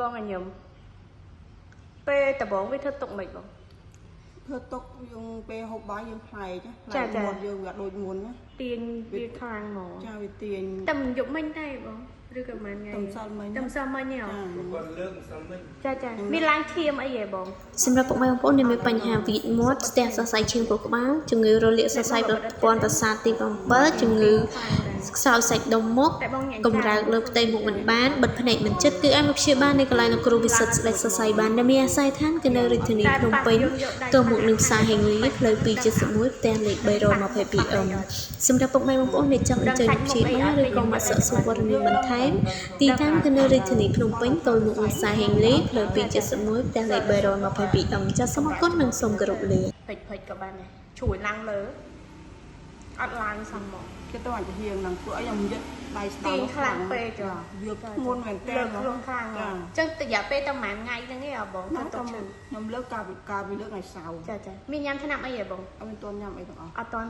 បងអញញឹមពេលតបងវាធ្វើទុកមិនបងធ្វើទុកយើងពេលហូបបាយយើងផ្លែកផ្លែកមុនយើងវាដូចមុនណាទាញវាខ្លាំងហ្មងចាវាទាញតែមិនយប់មិញដែរបងឬក៏មិនថ្ងៃតែម្សិលមិញហ៎គាត់លើកម្សិលមិញចាមានឡើងឈាមអីហ៎បងសម្រាប់ពុកម៉ែបងប្អូនដែលមានបញ្ហាវីដមាត់ស្ទះសរសៃឈាមពោះក្បាលជំងឺរលាកសរសៃប្រព័ន្ធប្រសាទទី7ជំងឺខ្សោយសាច់ដុំមុខកម្រើកលើផ្ទៃមុខមិនបានបិទភ្នែកមិនជិតគឺអាចមកព្យាបាលនៅកន្លែងលោកគ្រូវិសិដ្ឋស្ដេចសរសៃបានដែលមានអាស័យដ្ឋានគឺនៅរាជធានីភ្នំពេញទៅមុខនឹងផ្សារហេងលីផ្លូវ271ផ្ទះលេខ322សម្រាប់ពុកម៉ែបងប្អូនដែលចង់អញ្ជើញព្យាបាលឬក៏មកសិក្សាវត្តមានបន្ថែមទីតាំងគឺនៅរាជធានីភ្នំពេញទល់មុខនឹងផ្សារហេងលីផ្លូវ271ផ្ទះលេខ322ចាសសូមអរគុណនិងសូមគោរពលាពេចក៏បានដែរជួយឡើងលើអត់ឡើងសំមកគេទៅអាចហៀងនឹងពួកអីខ្ញុំយឹតដៃស្ដាំខ្លាំងពេកចាវាមុនមែនតើខ្លួនខ្លាំងអញ្ចឹងរយៈពេលតែប្រហែលថ្ងៃហ្នឹងឯងបងខ្ញុំលើកការលើកថ្ងៃសៅរ៍ចាមានញ៉ាំថ្នាំអីហ៎បងអត់មានទាន់ញ៉ាំអីទាំងអស់អត់ទាន់